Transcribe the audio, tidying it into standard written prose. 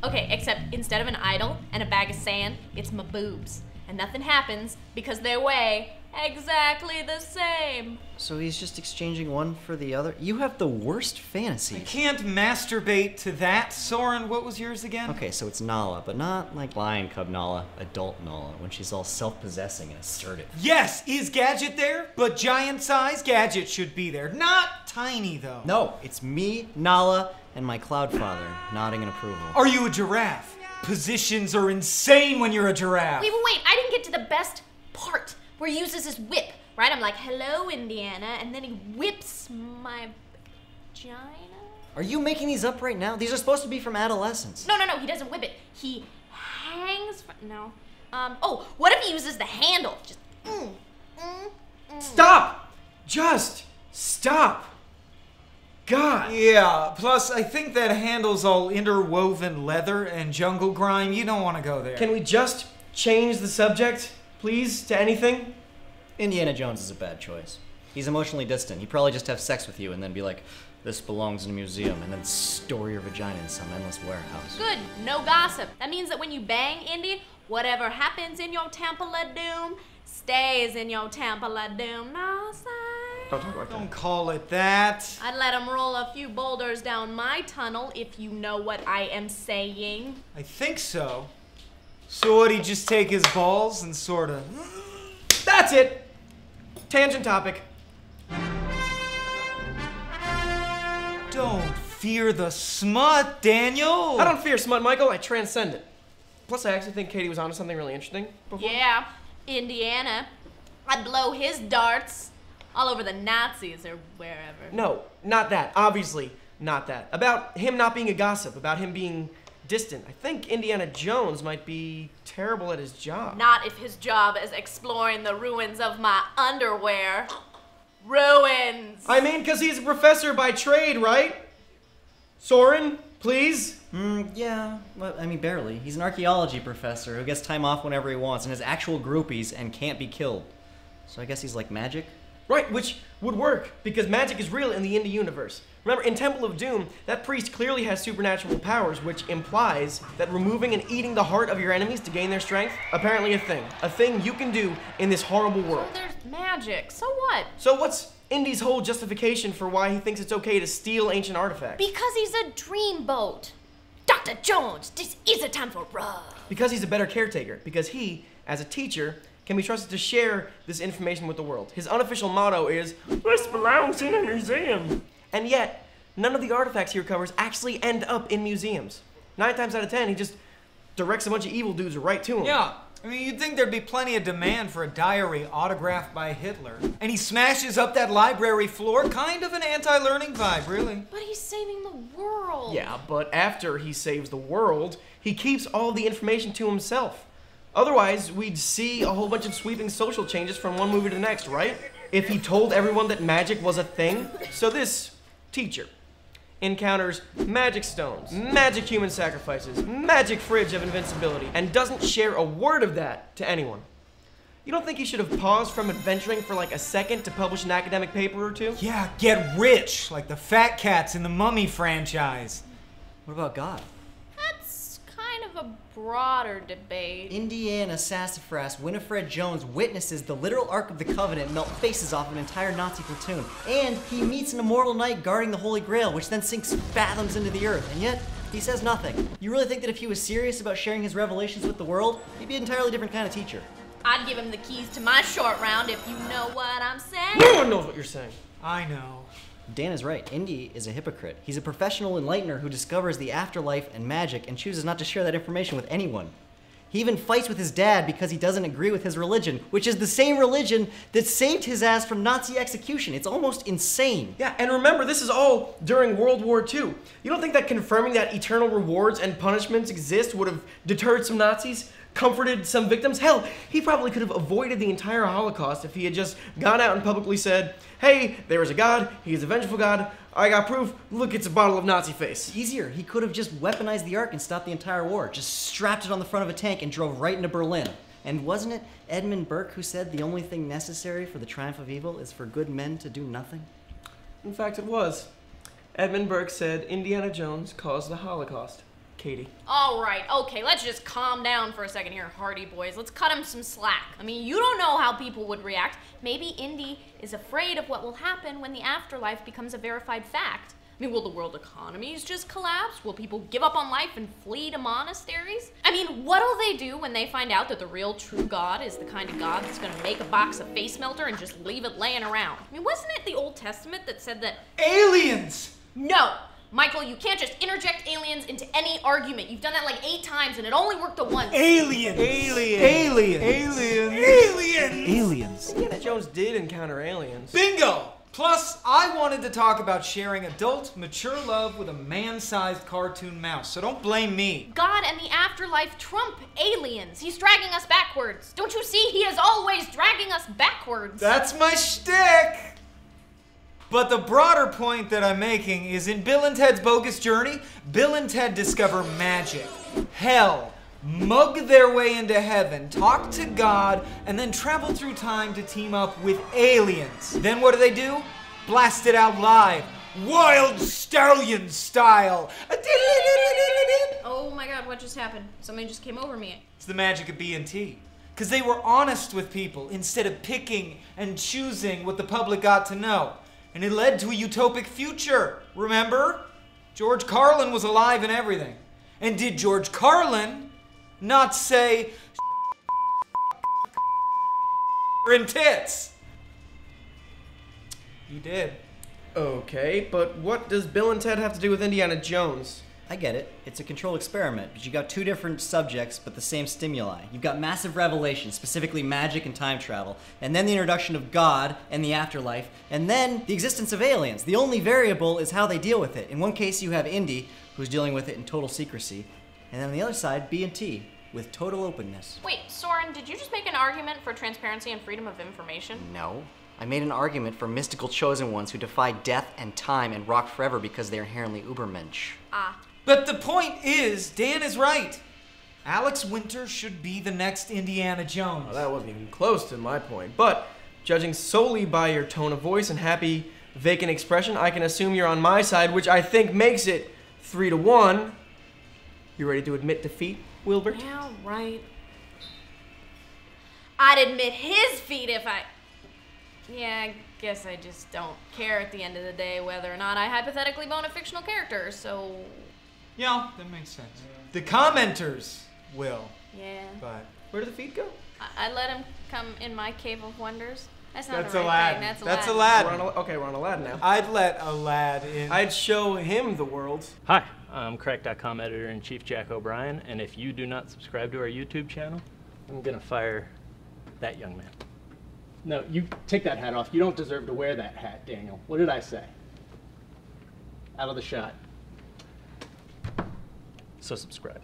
Okay, except instead of an idol and a bag of sand, it's my boobs. And nothing happens because they weigh exactly the same. So he's just exchanging one for the other? You have the worst fantasies. I can't masturbate to that. Soren, what was yours again? Okay, so it's Nala, but not like Lion Cub Nala, adult Nala, when she's all self-possessing and assertive. Yes, is Gadget there? But giant-sized Gadget should be there. Not tiny, though. No, it's me, Nala, and my Cloudfather, nodding in approval. Are you a giraffe? Positions are insane when you're a giraffe. Wait, I didn't get to the best part where he uses his whip, right? I'm like, hello, Indiana, and then he whips my vagina? Are you making these up right now? These are supposed to be from adolescence. No, he doesn't whip it. He hangs from, no. Oh, what if he uses the handle? Just, Stop! Just stop! God! Yeah, plus I think that handle's all interwoven leather and jungle grime. You don't want to go there. Can we just change the subject, please, to anything? Indiana Jones is a bad choice. He's emotionally distant. He'd probably just have sex with you and then be like, this belongs in a museum, and then store your vagina in some endless warehouse. good, no gossip. That means that when you bang Indy, whatever happens in your Temple of Doom stays in your Temple of Doom. No, say. Don't talk like Don't call it that. I'd let him roll a few boulders down my tunnel if you know what I am saying. I think so. So would he just take his balls and sort of... That's it! Tangent topic. Don't fear the smut, Daniel! I don't fear smut, Michael. I transcend it. Plus, I actually think Katie was onto something really interesting before. Yeah, Indiana. I'd blow his darts all over the Nazis or wherever. No, not that. Obviously, not that. About him not being a gossip, about him being distant. I think Indiana Jones might be terrible at his job. Not if his job is exploring the ruins of my underwear. Ruins! I mean, because he's a professor by trade, right? Soren, please? Yeah, well, I mean, barely. He's an archaeology professor who gets time off whenever he wants and has actual groupies and can't be killed. So I guess he's like magic? Right, which would work, because magic is real in the Indie universe. Remember, in Temple of Doom, that priest clearly has supernatural powers, which implies that removing and eating the heart of your enemies to gain their strength, apparently a thing you can do in this horrible world. Well, there's magic, so what? So what's Indy's whole justification for why he thinks it's okay to steal ancient artifacts? Because he's a dreamboat. Dr. Jones, this is a time for love. Because he's a better caretaker, because he, as a teacher, can be trusted to share this information with the world. His unofficial motto is, "This belongs in a museum." And yet, none of the artifacts he recovers actually end up in museums. 9 times out of 10, he just directs a bunch of evil dudes right to him. Yeah, I mean, you'd think thered be plenty of demand for a diary autographed by Hitler. And he smashes up that library floor, kind of an anti-learning vibe, really. But he's saving the world. Yeah, but after he saves the world, he keeps all the information to himself. Otherwise, we'd see a whole bunch of sweeping social changes from one movie to the next, right? If he told everyone that magic was a thing. So this teacher encounters magic stones, magic human sacrifices, magic fridge of invincibility, and doesn't share a word of that to anyone. You don't think he should have paused from adventuring for like a second to publish an academic paper or two? Yeah, get rich, like the fat cats in the Mummy franchise. What about God? That's kind of a broader debate. Indiana Sassafras Winifred Jones witnesses the literal Ark of the Covenant melt faces off an entire Nazi platoon. And he meets an immortal knight guarding the Holy Grail, which then sinks fathoms into the earth. And yet, he says nothing. You really think that if he was serious about sharing his revelations with the world, he'd be an entirely different kind of teacher? I'd give him the keys to my short round if you know what I'm saying. No one knows what you're saying. I know. Dan is right. Indy is a hypocrite. He's a professional enlightener who discovers the afterlife and magic and chooses not to share that information with anyone. He even fights with his dad because he doesn't agree with his religion, which is the same religion that saved his ass from Nazi execution. It's almost insane. Yeah, and remember, this is all during World War II. You don't think that confirming that eternal rewards and punishments exist would have deterred some Nazis? Comforted some victims? Hell, he probably could have avoided the entire Holocaust if he had just gone out and publicly said, "Hey, there is a God, he is a vengeful God, I got proof, look, it's a bottle of Nazi face." Easier. He could have just weaponized the Ark and stopped the entire war. Just strapped it on the front of a tank and drove right into Berlin. And wasn't it Edmund Burke who said the only thing necessary for the triumph of evil is for good men to do nothing? In fact, it was. Edmund Burke said Indiana Jones caused the Holocaust. Katie. All right, okay, let's just calm down for a second here, Hardy Boys. Let's cut him some slack. I mean, you don't know how people would react. Maybe Indy is afraid of what will happen when the afterlife becomes a verified fact. I mean, will the world economies just collapse? Will people give up on life and flee to monasteries? I mean, what'll they do when they find out that the real true God is the kind of God that's gonna make a box of face melter and just leave it laying around? I mean, wasn't it the Old Testament that said that— Aliens! No! Michael, you can't just interject aliens into any argument. You've done that like 8 times and it only worked the once. Aliens! Aliens! Indiana Jones did encounter aliens. Bingo! Plus, I wanted to talk about sharing adult, mature love with a man-sized cartoon mouse, so don't blame me. God and the afterlife trump aliens. He's dragging us backwards. Don't you see? He is always dragging us backwards. That's my shtick! But the broader point that I'm making is in Bill and Ted's Bogus Journey, Bill and Ted discover magic, hell, mug their way into heaven, talk to God, and then travel through time to team up with aliens. Then what do? Blast it out live. Wild Stallion style. Oh my God, what just happened? Something just came over me. It's the magic of B&T. Because they were honest with people instead of picking and choosing what the public got to know. And it led to a utopic future, remember? George Carlin was alive and everything. And did George Carlin not say and tits? He did. Okay, but what does Bill and Ted have to do with Indiana Jones? I get it. It's a controlled experiment, but you got 2 different subjects, but the same stimuli. You've got massive revelations, specifically magic and time travel, and then the introduction of God and the afterlife, and then the existence of aliens. The only variable is how they deal with it. In one case, you have Indy, who's dealing with it in total secrecy, and then on the other side, B&T, with total openness. Wait, Soren, did you just make an argument for transparency and freedom of information? No. I made an argument for mystical chosen ones who defy death and time and rock forever because they're inherently ubermensch. Ah. But the point is, Dan is right. Alex Winter should be the next Indiana Jones. Well, that wasn't even close to my point. But judging solely by your tone of voice and happy, vacant expression, I can assume you're on my side, which I think makes it 3-1. You ready to admit defeat, Wilbert? Yeah, right. I'd admit his feet if I... Yeah, I guess I just don't care at the end of the day whether or not I hypothetically bone a fictional character, so... Yeah, that makes sense. The commenters will, Yeah. but... Where did the feet go? I let him come in my cave of wonders. That's not That's the right Aladdin. thing. That's We're Aladdin. on Aladdin now. I'd let Aladdin in. I'd show him the world. Hi, I'm Crack.com editor-in-chief Jack O'Brien, and if you do not subscribe to our YouTube channel, I'm gonna fire that young man. No, you take that hat off. You don't deserve to wear that hat, Daniel. What did I say? Out of the shot. So subscribe.